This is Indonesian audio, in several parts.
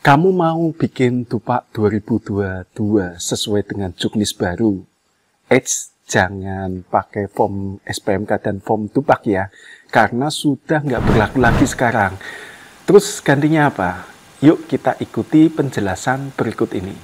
Kamu mau bikin Tupak 2022 sesuai dengan juknis baru? Jangan pakai form SPMK dan form Tupak ya, karena sudah nggak berlaku lagi sekarang. Terus gantinya apa? Yuk kita ikuti penjelasan berikut ini.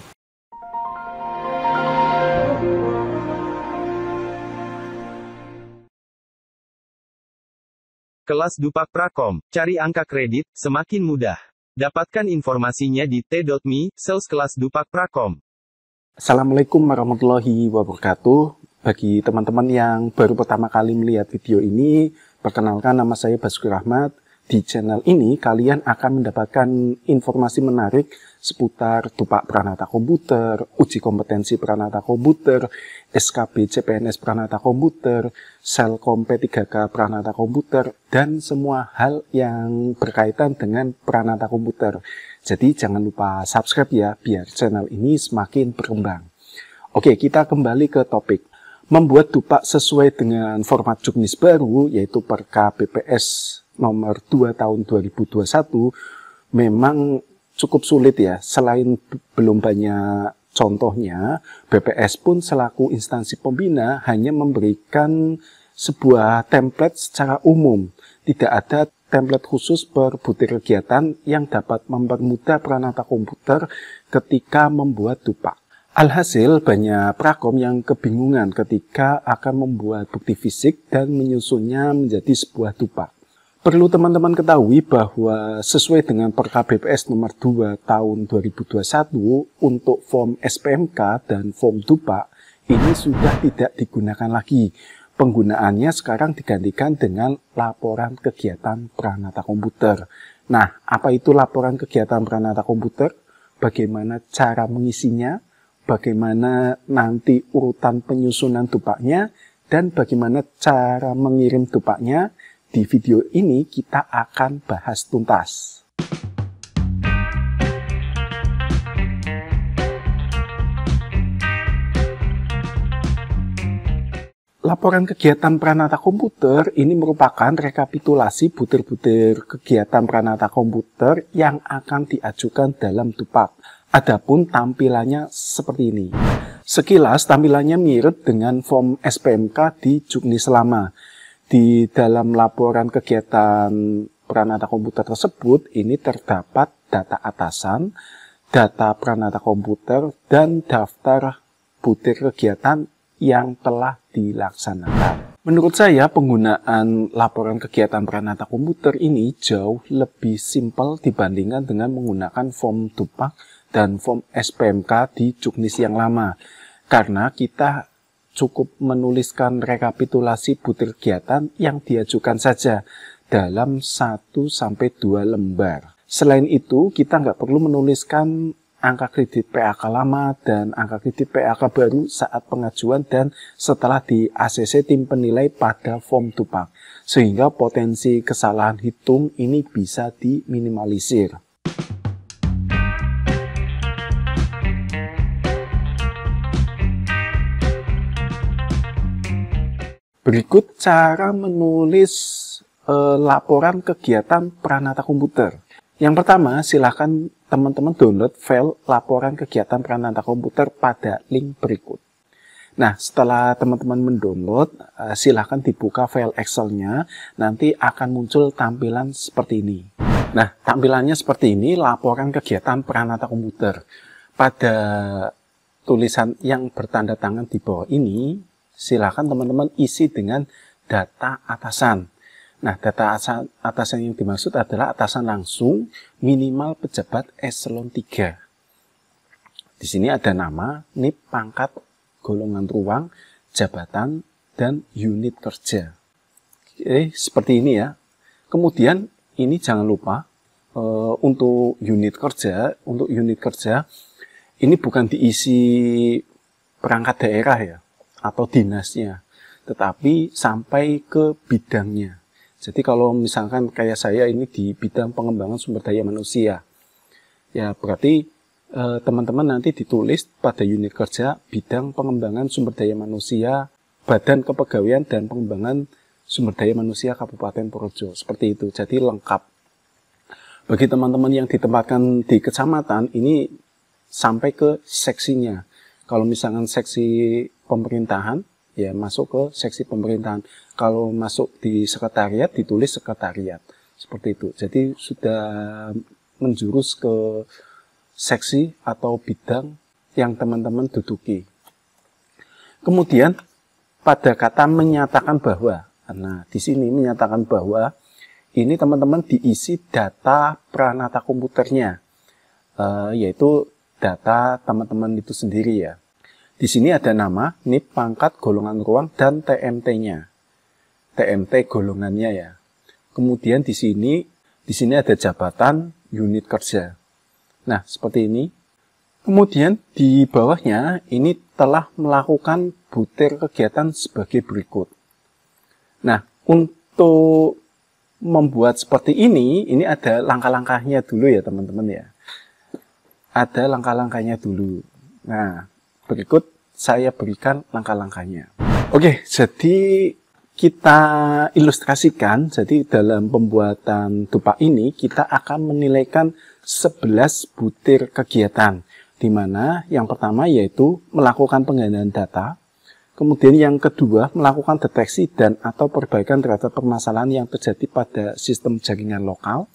Kelas Dupak Prakom, cari angka kredit, semakin mudah. Dapatkan informasinya di t.me/kelas Dupak Prakom. Assalamualaikum warahmatullahi wabarakatuh. Bagi teman-teman yang baru pertama kali melihat video ini, perkenalkan nama saya Basuki Rahmat. Di channel ini kalian akan mendapatkan informasi menarik seputar Tupak Pranata Komputer, uji kompetensi Pranata Komputer, SKB CPNS Pranata Komputer, Selkom P3K Pranata Komputer, dan semua hal yang berkaitan dengan Pranata Komputer. Jadi jangan lupa subscribe ya, biar channel ini semakin berkembang. Oke, kita kembali ke topik. Membuat Tupak sesuai dengan format juknis baru, yaitu Perka BPS nomor 2 tahun 2021, memang cukup sulit ya. Selain belum banyak contohnya, BPS pun selaku instansi pembina hanya memberikan sebuah template secara umum. Tidak ada template khusus per butir kegiatan yang dapat mempermudah Pranata Komputer ketika membuat Tupak. Alhasil, banyak prakom yang kebingungan ketika akan membuat bukti fisik dan menyusunnya menjadi sebuah Tupak. Perlu teman-teman ketahui bahwa sesuai dengan Perka BPS nomor 2 tahun 2021 untuk form SPMK dan form Tupak ini sudah tidak digunakan lagi. Penggunaannya sekarang digantikan dengan laporan kegiatan Pranata Komputer. Nah, apa itu laporan kegiatan Pranata Komputer? Bagaimana cara mengisinya? Bagaimana nanti urutan penyusunan Tupaknya? Dan bagaimana cara mengirim Tupaknya? Di video ini kita akan bahas tuntas. Laporan kegiatan Pranata Komputer ini merupakan rekapitulasi butir-butir kegiatan Pranata Komputer yang akan diajukan dalam Tupak. Adapun tampilannya seperti ini. Sekilas tampilannya mirip dengan form SPMK di juknis lama. Di dalam laporan kegiatan Pranata Komputer tersebut, ini terdapat data atasan, data Pranata Komputer, dan daftar butir kegiatan yang telah dilaksanakan. Menurut saya, penggunaan laporan kegiatan Pranata Komputer ini jauh lebih simpel dibandingkan dengan menggunakan form Tupak dan form SPMK di juknis yang lama. Karena kita cukup menuliskan rekapitulasi butir kegiatan yang diajukan saja dalam 1-2 lembar. Selain itu, kita nggak perlu menuliskan angka kredit PAK lama dan angka kredit PAK baru saat pengajuan dan setelah di ACC tim penilai pada form Tupak. Sehingga potensi kesalahan hitung ini bisa diminimalisir. Berikut cara menulis laporan kegiatan Pranata Komputer. Yang pertama, silakan teman-teman download file laporan kegiatan Pranata Komputer pada link berikut. Nah, setelah teman-teman mendownload, silakan dibuka file Excel-nya, nanti akan muncul tampilan seperti ini. Nah, tampilannya seperti ini, laporan kegiatan Pranata Komputer. Pada tulisan yang bertanda tangan di bawah ini, silakan teman-teman isi dengan data atasan. Nah, data atasan yang dimaksud adalah atasan langsung minimal pejabat eselon 3. Di sini ada nama, NIP, pangkat, golongan ruang, jabatan, dan unit kerja. Oke, seperti ini ya. Kemudian ini jangan lupa untuk unit kerja ini bukan diisi perangkat daerah ya, atau dinasnya, tetapi sampai ke bidangnya. Jadi kalau misalkan kayak saya ini di bidang pengembangan sumber daya manusia, ya berarti teman-teman nanti ditulis pada unit kerja bidang pengembangan sumber daya manusia, Badan Kepegawaian dan Pengembangan Sumber Daya Manusia Kabupaten Purworejo. Seperti itu, jadi lengkap. Bagi teman-teman yang ditempatkan di kecamatan, ini sampai ke seksinya. Kalau misalkan seksi pemerintahan, ya masuk ke seksi pemerintahan. Kalau masuk di sekretariat, ditulis sekretariat. Seperti itu. Jadi sudah menjurus ke seksi atau bidang yang teman-teman duduki. Kemudian pada kata menyatakan bahwa, nah di sini menyatakan bahwa ini teman-teman diisi data pranata komputernya, yaitu data teman-teman itu sendiri ya. Di sini ada nama, NIP, pangkat, golongan ruang, dan TMT-nya. TMT golongannya ya. Kemudian di sini ada jabatan, unit kerja. Nah, seperti ini. Kemudian di bawahnya ini telah melakukan butir kegiatan sebagai berikut. Nah, untuk membuat seperti ini ada langkah-langkahnya dulu ya teman-teman ya. Ada langkah-langkahnya dulu. Nah, berikut saya berikan langkah-langkahnya. Oke, jadi kita ilustrasikan. Jadi dalam pembuatan dupa ini kita akan menilaikan 11 butir kegiatan. Di mana yang pertama yaitu melakukan penggandaan data. Kemudian yang kedua melakukan deteksi dan atau perbaikan terhadap permasalahan yang terjadi pada sistem jaringan lokal.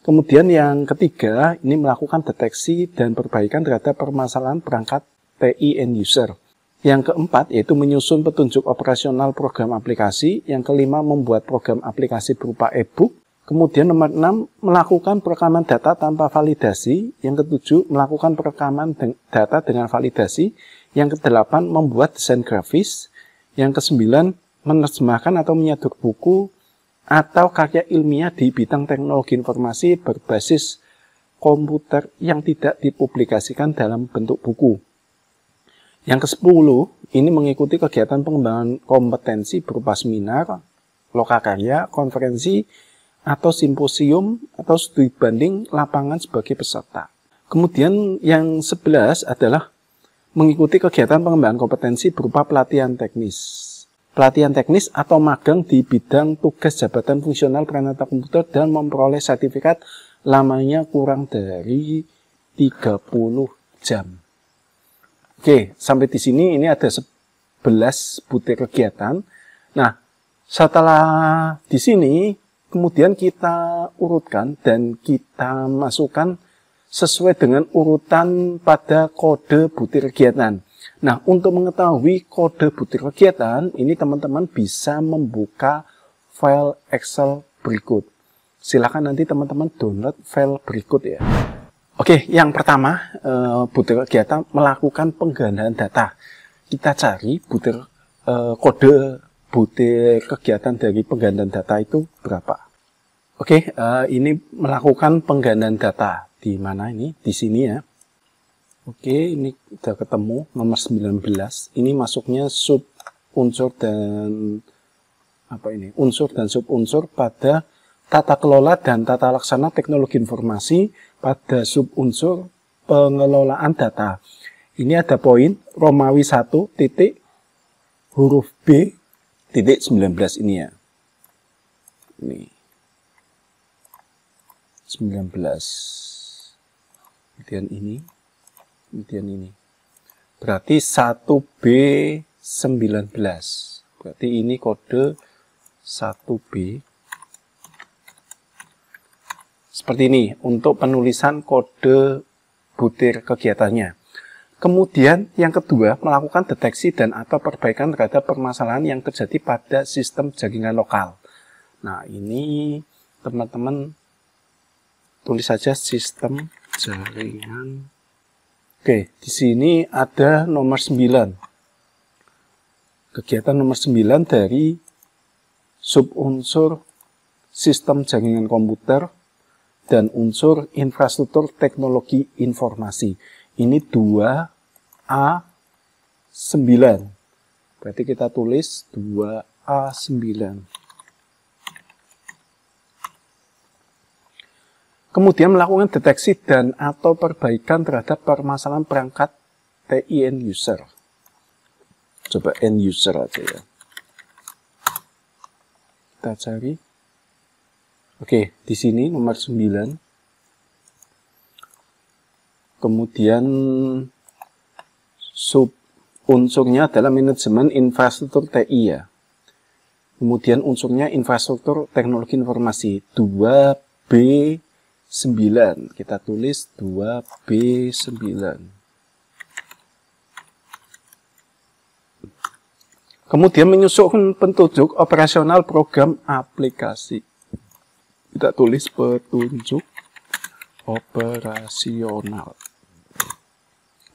Kemudian yang ketiga, ini melakukan deteksi dan perbaikan terhadap permasalahan perangkat TI end user. Yang keempat, yaitu menyusun petunjuk operasional program aplikasi. Yang kelima, membuat program aplikasi berupa e-book. Kemudian nomor 6, melakukan perekaman data tanpa validasi. Yang ketujuh, melakukan perekaman data dengan validasi. Yang kedelapan, membuat desain grafis. Yang kesembilan, menerjemahkan atau menyadur buku atau karya ilmiah di bidang teknologi informasi berbasis komputer yang tidak dipublikasikan dalam bentuk buku. Yang ke-10, ini mengikuti kegiatan pengembangan kompetensi berupa seminar, lokakarya, konferensi, atau simposium, atau studi banding lapangan sebagai peserta. Kemudian yang 11 adalah mengikuti kegiatan pengembangan kompetensi berupa pelatihan teknis. Pelatihan teknis atau magang di bidang tugas jabatan fungsional pranata komputer dan memperoleh sertifikat lamanya kurang dari 30 jam. Oke, sampai di sini ini ada 11 butir kegiatan. Nah, setelah di sini kemudian kita urutkan dan kita masukkan sesuai dengan urutan pada kode butir kegiatan. Nah, untuk mengetahui kode butir kegiatan, ini teman-teman bisa membuka file Excel berikut. Silakan nanti teman-teman download file berikut ya. Oke, yang pertama, butir kegiatan melakukan penggandaan data. Kita cari kode butir kegiatan dari penggandaan data itu berapa. Oke, ini melakukan penggandaan data. Di mana ini? Di sini ya. Oke, ini udah ketemu nomor 19. Ini masuknya sub unsur dan unsur dan sub unsur pada tata kelola dan tata laksana teknologi informasi pada sub unsur pengelolaan data. Ini ada poin Romawi 1 titik huruf B titik 19 ini ya. Ini 19. Kemudian ini. Berarti 1B19. Berarti ini kode 1B. Seperti ini untuk penulisan kode butir kegiatannya. Kemudian yang kedua, melakukan deteksi dan atau perbaikan terhadap permasalahan yang terjadi pada sistem jaringan lokal. Nah, ini teman-teman tulis saja sistem jaringan. Oke, di sini ada nomor 9. Kegiatan nomor 9 dari subunsur sistem jaringan komputer dan unsur infrastruktur teknologi informasi. Ini 2A9. Berarti kita tulis 2A9. Kemudian melakukan deteksi dan atau perbaikan terhadap permasalahan perangkat TI end user. Coba end user aja ya. Kita cari. Oke, di sini nomor 9. Kemudian sub unsurnya adalah manajemen infrastruktur TI ya. Kemudian unsurnya infrastruktur teknologi informasi 2B9. Kita tulis 2B9. Kemudian menyusun petunjuk operasional program aplikasi. Kita tulis petunjuk operasional.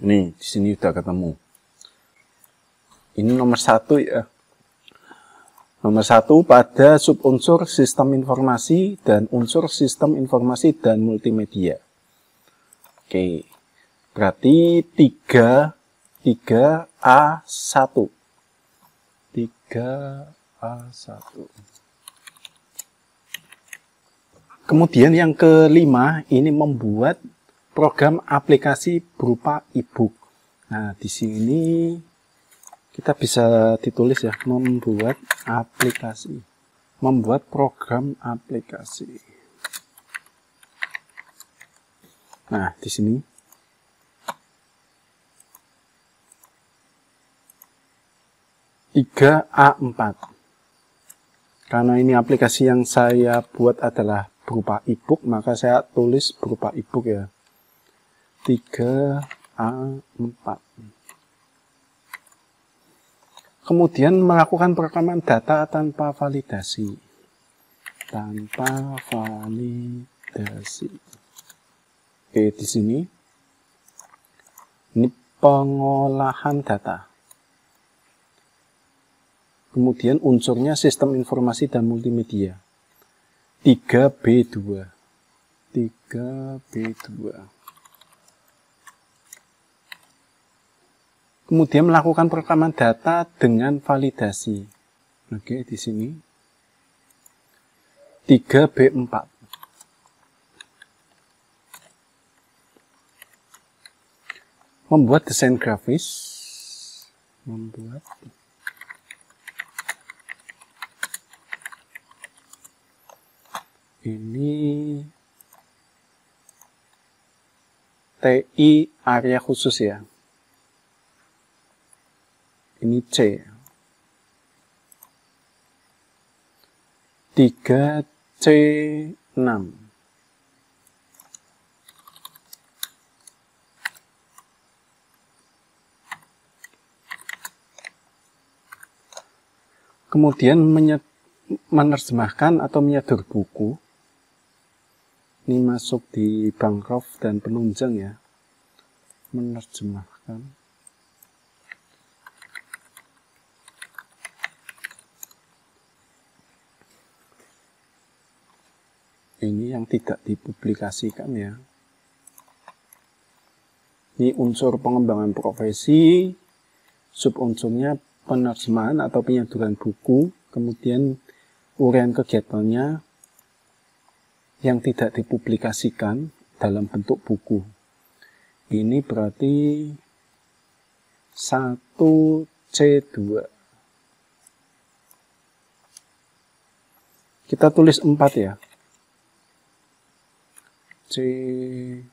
Nih, di sini sudah ketemu. Ini nomor 1 ya. Nomor 1 pada subunsur sistem informasi dan unsur sistem informasi dan multimedia. Oke, berarti 3A1. 3A1. Kemudian yang kelima, ini membuat program aplikasi berupa e-book. Nah, di sini kita bisa ditulis ya, membuat aplikasi. Membuat program aplikasi. Nah, di sini. A4. Karena ini aplikasi yang saya buat adalah berupa e-book, maka saya tulis berupa e-book ya. 3A4. Kemudian melakukan perekaman data tanpa validasi. Tanpa validasi. Oke, di sini. Ini pengolahan data. Kemudian unsurnya sistem informasi dan multimedia. 3B2. 3B2. Kemudian melakukan perekaman data dengan validasi. Oke, di sini. 3B4. Membuat desain grafis. Membuat ini TI area khusus ya. Ini C. 3C6. Kemudian menerjemahkan atau menyedur buku. Ini masuk di Bancroft dan penunjang ya. Menerjemahkan. Ini yang tidak dipublikasikan ya. Ini unsur pengembangan profesi, subunsurnya penerjemahan atau penyeduran buku, kemudian uraian kegiatannya yang tidak dipublikasikan dalam bentuk buku. Ini berarti 1C2. Kita tulis 4 ya. C2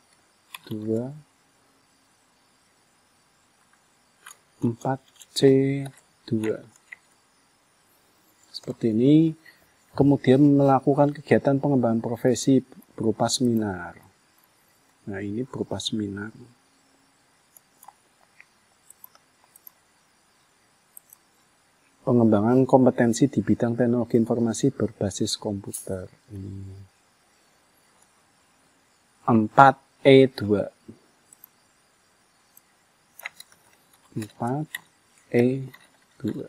4C2 seperti ini. Kemudian melakukan kegiatan pengembangan profesi berupa seminar. Nah, ini berupa seminar. Pengembangan kompetensi di bidang teknologi informasi berbasis komputer. Ini 4E2. 4E2.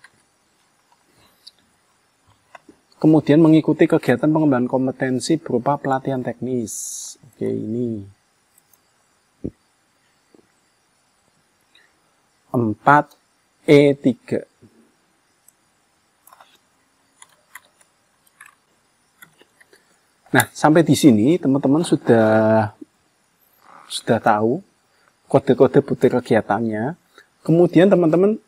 Kemudian mengikuti kegiatan pengembangan kompetensi berupa pelatihan teknis. Oke, ini 4E3. Nah, sampai di sini teman-teman sudah tahu kode-kode butir kegiatannya. Kemudian teman-teman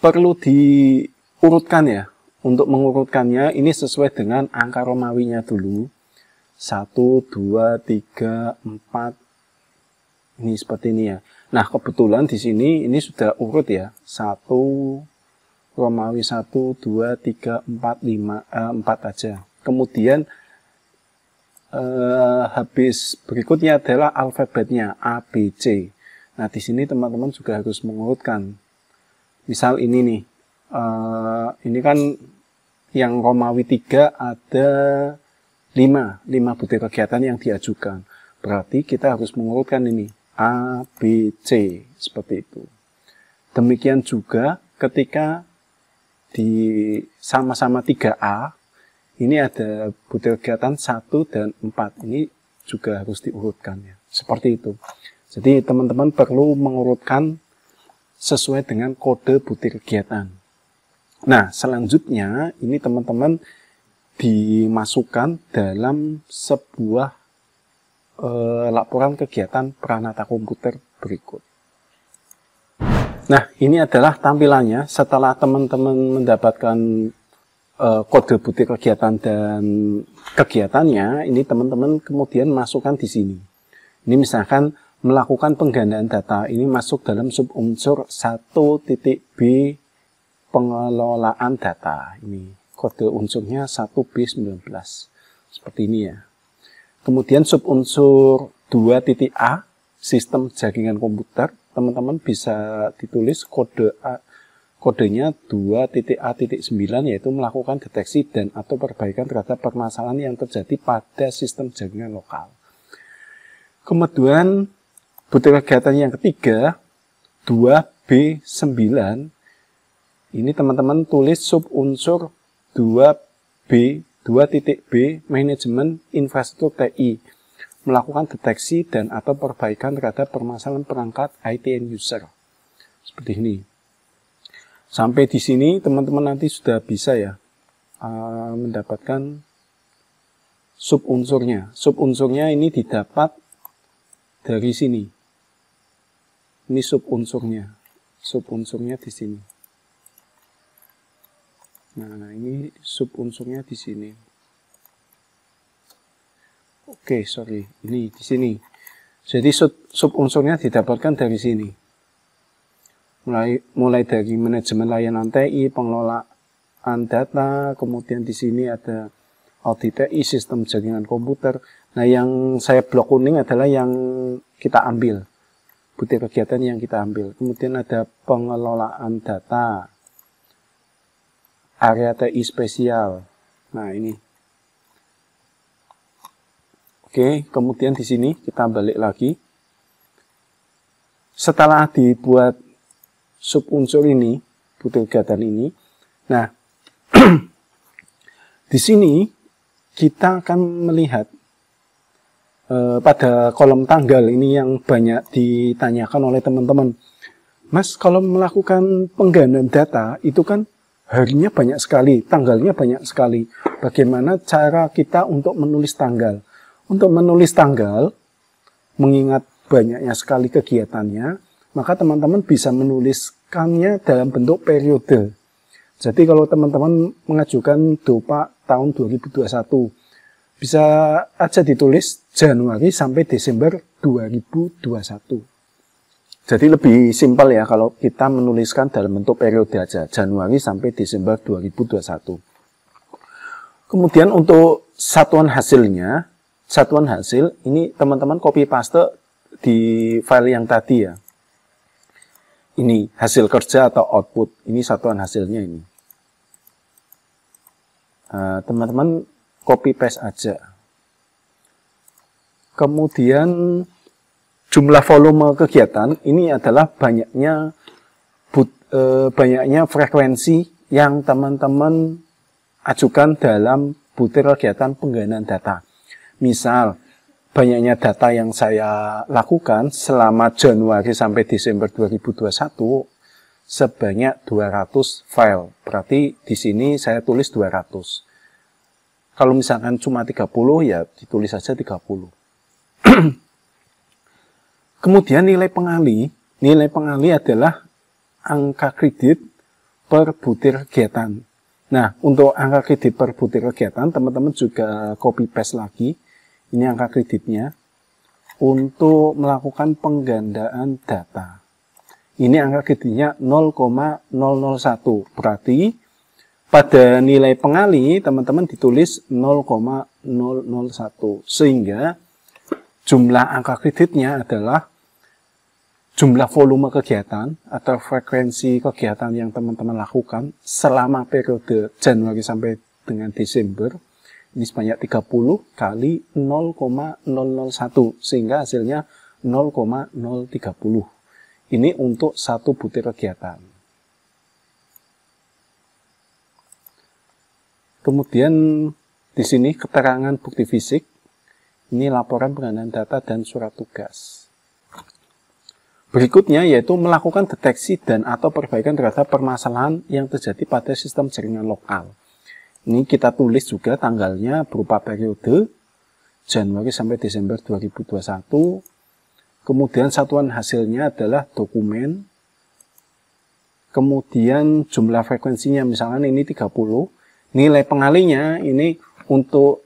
perlu diurutkan ya. Untuk mengurutkannya ini sesuai dengan angka Romawinya dulu. 1, 2, 3, 4, Ini seperti ini ya. Nah, kebetulan di sini ini sudah urut ya. 1 Romawi 1 2 3 4 5 4 aja. Kemudian habis berikutnya adalah alfabetnya A B C. Nah, di sini teman-teman juga harus mengurutkan. Misal ini nih. Ini kan yang Romawi 3 ada 5 butir kegiatan yang diajukan. Berarti kita harus mengurutkan ini A, B, C, seperti itu. Demikian juga ketika di sama-sama 3A, ini ada butir kegiatan 1 dan 4. Ini juga harus diurutkan ya. Seperti itu. Jadi teman-teman perlu mengurutkan sesuai dengan kode butir kegiatan. Nah, selanjutnya ini teman-teman dimasukkan dalam sebuah laporan kegiatan Pranata Komputer berikut. Nah, ini adalah tampilannya setelah teman-teman mendapatkan kode butir kegiatan dan kegiatannya. Ini teman-teman kemudian masukkan di sini. Ini misalkan melakukan penggandaan data, ini masuk dalam subunsur 1.b pengelolaan data. Ini kode unsurnya 1B19. Seperti ini ya. Kemudian subunsur 2.a sistem jaringan komputer, teman-teman bisa ditulis kodenya 2.a.9, yaitu melakukan deteksi dan atau perbaikan terhadap permasalahan yang terjadi pada sistem jaringan lokal. Kemudian butir kegiatan yang ketiga 2B9, ini teman-teman tulis subunsur 2B 2.b manajemen infrastruktur TI, melakukan deteksi dan atau perbaikan terhadap permasalahan perangkat IT end user. Seperti ini. Sampai di sini teman-teman nanti sudah bisa ya mendapatkan subunsurnya. Subunsurnya ini didapat dari sini. Ini subunsurnya. Subunsurnya di sini. Nah, ini subunsurnya di sini. Oke, sorry. Ini di sini. Jadi subunsurnya didapatkan dari sini. Mulai dari manajemen layanan TI, pengelolaan data, kemudian di sini ada audit TI, sistem jaringan komputer. Nah, yang saya blok kuning adalah yang kita ambil. Butir kegiatan yang kita ambil. Kemudian ada pengelolaan data. Area TI spesial. Nah, ini. Oke, kemudian di sini kita balik lagi. Setelah dibuat subunsur ini, butir kegiatan ini. Nah, di sini kita akan melihat pada kolom tanggal ini yang banyak ditanyakan oleh teman-teman. Mas, kalau melakukan penggandaan data itu kan harinya banyak sekali, tanggalnya banyak sekali. Bagaimana cara kita untuk menulis tanggal? Untuk menulis tanggal, mengingat banyaknya sekali kegiatannya, maka teman-teman bisa menuliskannya dalam bentuk periode. Jadi kalau teman-teman mengajukan DOPA tahun 2021, bisa aja ditulis Januari sampai Desember 2021. Jadi lebih simpel ya kalau kita menuliskan dalam bentuk periode aja, Januari sampai Desember 2021. Kemudian untuk satuan hasilnya, satuan hasil ini teman-teman copy paste di file yang tadi ya. Ini hasil kerja atau output, ini satuan hasilnya ini. Teman-teman copy paste aja. Kemudian jumlah volume kegiatan ini adalah banyaknya frekuensi yang teman-teman ajukan dalam butir kegiatan penggandaan data. Misal, banyaknya data yang saya lakukan selama Januari sampai Desember 2021 sebanyak 200 file. Berarti di sini saya tulis 200. Kalau misalkan cuma 30 ya ditulis saja 30. Kemudian nilai pengali adalah angka kredit per butir kegiatan. Nah, untuk angka kredit per butir kegiatan, teman-teman juga copy paste lagi. Ini angka kreditnya. untuk melakukan penggandaan data. Ini angka kreditnya 0,001. Berarti pada nilai pengali teman-teman ditulis 0,001. Sehingga jumlah angka kreditnya adalah jumlah volume kegiatan atau frekuensi kegiatan yang teman-teman lakukan selama periode Januari sampai dengan Desember. Ini sebanyak 30 kali 0,001 sehingga hasilnya 0,030. Ini untuk satu butir kegiatan. Kemudian di sini keterangan bukti fisik. Ini laporan penggandaan data dan surat tugas. Berikutnya yaitu melakukan deteksi dan atau perbaikan terhadap permasalahan yang terjadi pada sistem jaringan lokal. Ini kita tulis juga tanggalnya berupa periode Januari sampai Desember 2021. Kemudian satuan hasilnya adalah dokumen. Kemudian jumlah frekuensinya misalkan ini 30. Nilai pengalinya ini untuk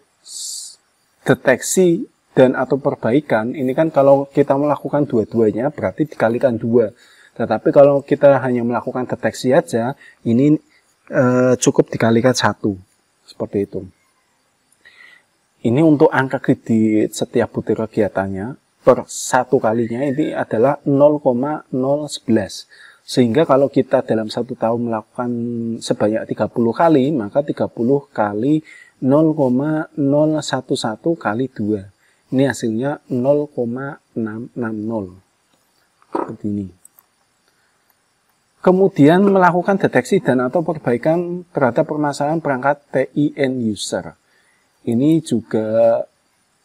deteksi dan atau perbaikan. Ini kan kalau kita melakukan dua-duanya berarti dikalikan 2. Tetapi kalau kita hanya melakukan deteksi aja, ini cukup dikalikan 1. Seperti itu. Ini untuk angka kredit setiap butir kegiatannya. Per satu kalinya ini adalah 0,011. Sehingga kalau kita dalam satu tahun melakukan sebanyak 30 kali, maka 30 kali 0,011 kali 2. Ini hasilnya 0,660. Seperti ini. Kemudian melakukan deteksi dan atau perbaikan terhadap permasalahan perangkat TI end user. Ini juga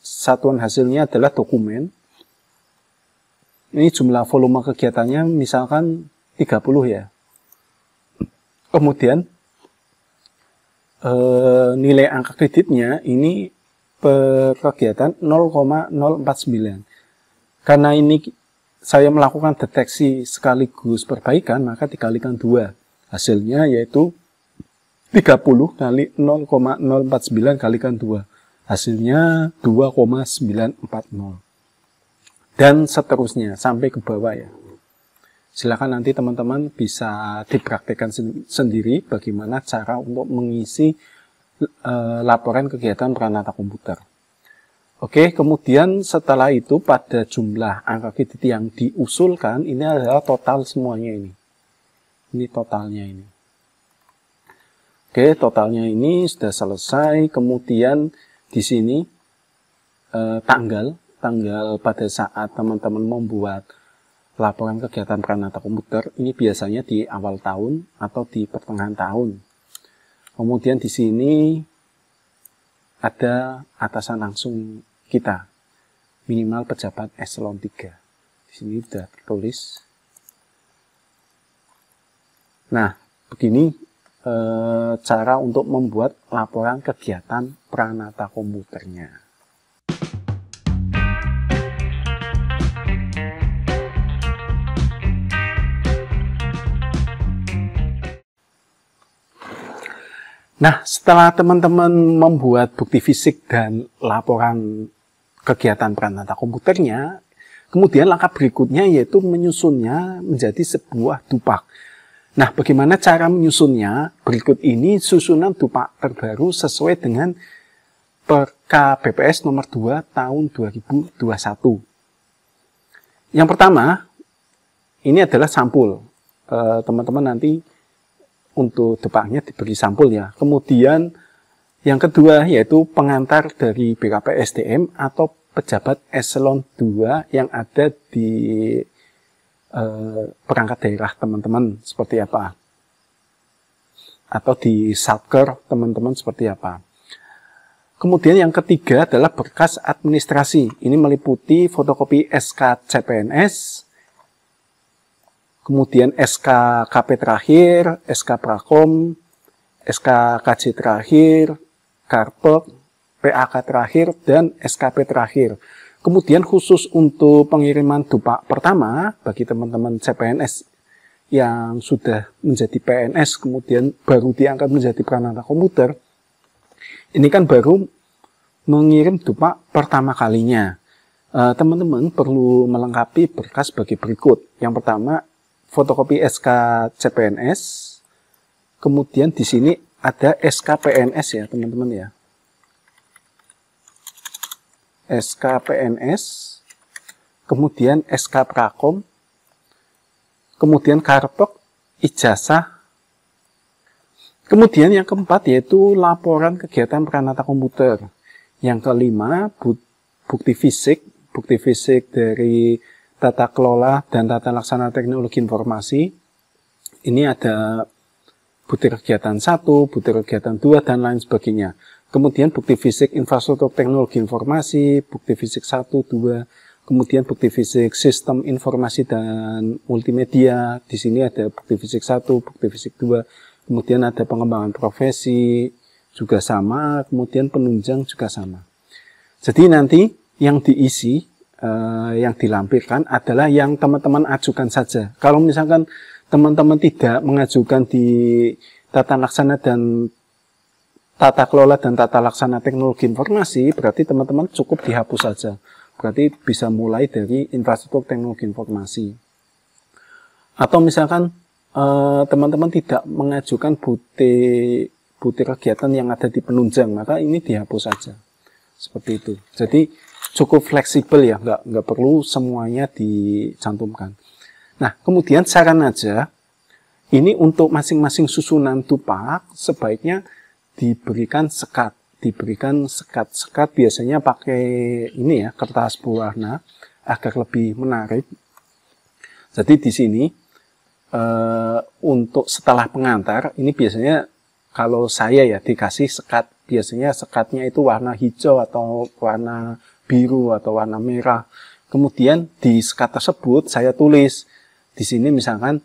satuan hasilnya adalah dokumen. Ini jumlah volume kegiatannya misalkan 30 ya. Kemudian nilai angka kreditnya ini per kegiatan 0,049. Karena ini saya melakukan deteksi sekaligus perbaikan, maka dikalikan 2. Hasilnya yaitu 30 kali 0,049 kalikan 2. Hasilnya 2,940. Dan seterusnya sampai ke bawah ya. Silakan nanti teman-teman bisa dipraktekkan sendiri bagaimana cara untuk mengisi laporan kegiatan peranata komputer. Oke, kemudian setelah itu pada jumlah angka kredit yang diusulkan ini adalah total semuanya ini. Ini totalnya ini. Oke, totalnya ini sudah selesai. Kemudian di sini tanggal pada saat teman-teman membuat laporan kegiatan peranata komputer ini biasanya di awal tahun atau di pertengahan tahun. Kemudian di sini ada atasan langsung kita, minimal pejabat eselon 3. Di sini sudah tertulis. Nah, begini cara untuk membuat laporan kegiatan peranata komputernya. Nah, setelah teman-teman membuat bukti fisik dan laporan kegiatan peranata komputernya, kemudian langkah berikutnya yaitu menyusunnya menjadi sebuah dupak. Nah, bagaimana cara menyusunnya? Berikut ini susunan dupak terbaru sesuai dengan Perka BPS nomor 2 tahun 2021. Yang pertama, ini adalah sampul. Teman-teman nanti untuk dupaknya diberi sampul ya. Kemudian yang kedua yaitu pengantar dari BKPSDM atau pejabat eselon 2 yang ada di perangkat daerah teman-teman seperti apa. Atau di Satker teman-teman seperti apa. Kemudian yang ketiga adalah berkas administrasi. Ini meliputi fotokopi SK CPNS, kemudian SK KP terakhir, SK Prakom, SK KJ terakhir, Karpek, PAK terakhir, dan SKP terakhir. Kemudian khusus untuk pengiriman dupak pertama, bagi teman-teman CPNS yang sudah menjadi PNS, kemudian baru diangkat menjadi peranata komputer, ini kan baru mengirim dupak pertama kalinya. Teman-teman perlu melengkapi berkas sebagai berikut. Yang pertama, fotokopi SK CPNS. Kemudian di sini ada SK PNS ya, teman-teman ya. SK PNS. Kemudian SK Prakom. Kemudian Karpek, ijazah. Kemudian yang keempat yaitu laporan kegiatan peranata komputer. Yang kelima, bukti fisik dari tata kelola dan tata laksana teknologi informasi. Ini ada bukti kegiatan 1, bukti kegiatan 2, dan lain sebagainya. Kemudian bukti fisik infrastruktur teknologi informasi, bukti fisik 1, 2, kemudian bukti fisik sistem informasi dan multimedia. Di sini ada bukti fisik 1, bukti fisik 2, kemudian ada pengembangan profesi juga sama, kemudian penunjang juga sama. Jadi nanti yang diisi, yang dilampirkan adalah yang teman-teman ajukan saja. Kalau misalkan teman-teman tidak mengajukan di tata laksana dan tata kelola dan tata laksana teknologi informasi, berarti teman-teman cukup dihapus saja. Berarti bisa mulai dari infrastruktur teknologi informasi. Atau misalkan teman-teman tidak mengajukan bukti kegiatan yang ada di penunjang, maka ini dihapus saja. Seperti itu. Jadi cukup fleksibel ya, nggak perlu semuanya dicantumkan. Nah, kemudian saran aja, ini untuk masing-masing susunan tupak sebaiknya diberikan sekat. Diberikan sekat biasanya pakai ini ya, kertas berwarna agar lebih menarik. Jadi di sini untuk setelah pengantar, ini biasanya kalau saya ya dikasih sekat, biasanya sekatnya itu warna hijau atau warna biru atau warna merah. Kemudian di sekat tersebut saya tulis di sini misalkan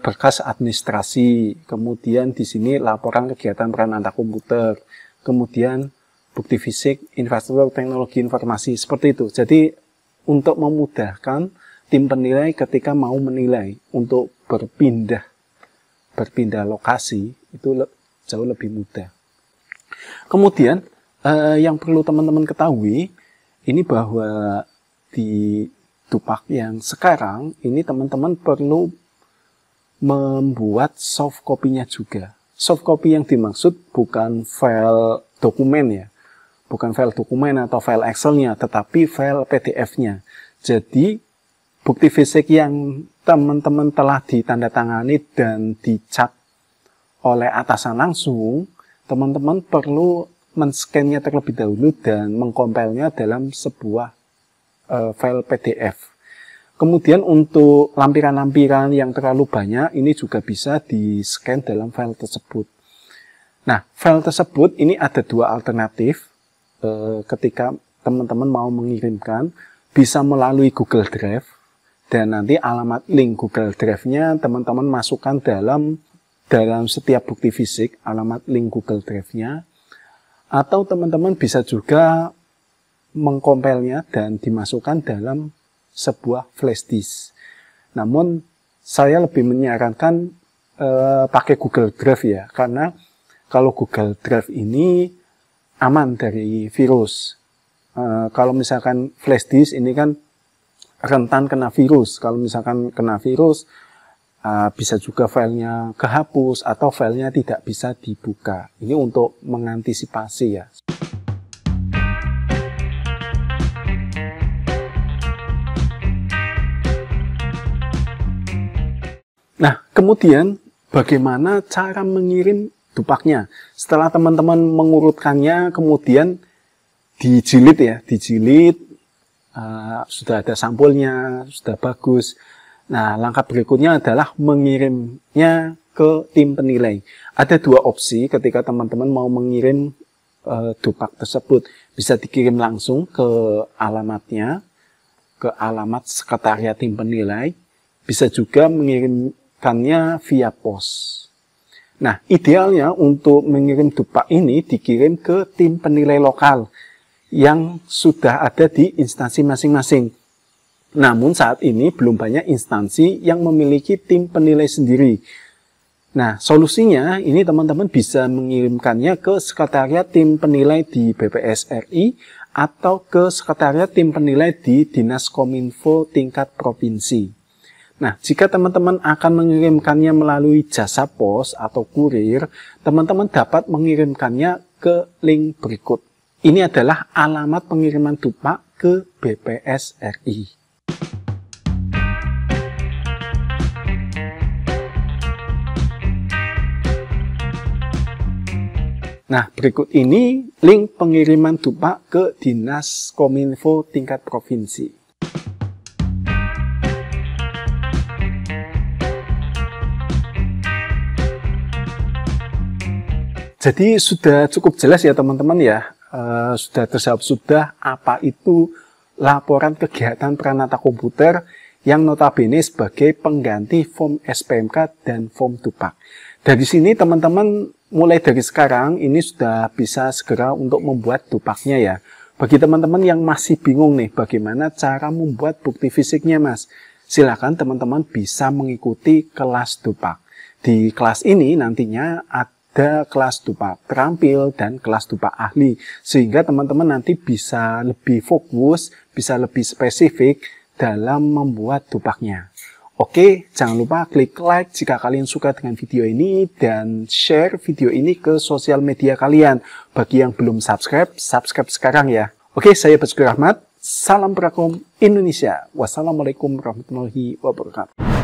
berkas administrasi, kemudian di sini laporan kegiatan peranata komputer, kemudian bukti fisik infrastruktur teknologi informasi, seperti itu. Jadi untuk memudahkan tim penilai ketika mau menilai untuk berpindah lokasi itu jauh lebih mudah. Kemudian yang perlu teman-teman ketahui ini bahwa di tupak yang sekarang ini teman-teman perlu membuat soft copy-nya juga. Soft copy yang dimaksud bukan file dokumen ya, bukan file dokumen atau file Excel-nya, tetapi file PDF-nya. Jadi bukti fisik yang teman-teman telah ditandatangani dan dicap oleh atasan langsung, teman-teman perlu men-scan-nya terlebih dahulu dan mengkompilnya dalam sebuah file PDF. Kemudian untuk lampiran-lampiran yang terlalu banyak, ini juga bisa di-scan dalam file tersebut. Nah, file tersebut ini ada dua alternatif ketika teman-teman mau mengirimkan, bisa melalui Google Drive, dan nanti alamat link Google Drive-nya teman-teman masukkan dalam setiap bukti fisik, alamat link Google Drive-nya. Atau teman-teman bisa juga mengkompilnya dan dimasukkan dalam sebuah flash disk. Namun saya lebih menyarankan pakai Google Drive ya, karena kalau Google Drive ini aman dari virus. Kalau misalkan flash disk ini kan rentan kena virus. Kalau misalkan kena virus, bisa juga filenya kehapus atau filenya tidak bisa dibuka. Ini untuk mengantisipasi ya. Nah, kemudian bagaimana cara mengirim tupaknya? Setelah teman-teman mengurutkannya, kemudian dijilid ya, sudah ada sampulnya, sudah bagus. Nah, langkah berikutnya adalah mengirimnya ke tim penilai. Ada dua opsi ketika teman-teman mau mengirim tupak tersebut. Bisa dikirim langsung ke alamatnya, ke alamat sekretariat tim penilai. Bisa juga mengirimkannya via pos. Nah, idealnya untuk mengirim tupak ini dikirim ke tim penilai lokal yang sudah ada di instansi masing-masing. Namun saat ini belum banyak instansi yang memiliki tim penilai sendiri. Nah, solusinya ini teman-teman bisa mengirimkannya ke sekretariat tim penilai di BPS RI atau ke sekretariat tim penilai di Dinas Kominfo tingkat provinsi. Nah, jika teman-teman akan mengirimkannya melalui jasa pos atau kurir, teman-teman dapat mengirimkannya ke link berikut. Ini adalah alamat pengiriman dupak ke BPS RI. Nah, berikut ini link pengiriman dupak ke Dinas Kominfo tingkat provinsi. Jadi sudah cukup jelas ya teman-teman ya, sudah terjawab sudah apa itu laporan kegiatan Pranata Komputer yang notabene sebagai pengganti form SPMK dan form dupak. Dari sini teman-teman mulai dari sekarang ini sudah bisa segera untuk membuat dupaknya ya. Bagi teman-teman yang masih bingung nih bagaimana cara membuat bukti fisiknya mas, silakan teman-teman bisa mengikuti kelas dupak. Di kelas ini nantinya ada kelas dupak terampil dan kelas dupak ahli, sehingga teman-teman nanti bisa lebih fokus, bisa lebih spesifik dalam membuat dupaknya. Oke, jangan lupa klik like jika kalian suka dengan video ini dan share video ini ke sosial media kalian. Bagi yang belum subscribe, subscribe sekarang ya. Oke, saya Basuki Rahmat. Salam Prakom Indonesia. Wassalamualaikum warahmatullahi wabarakatuh.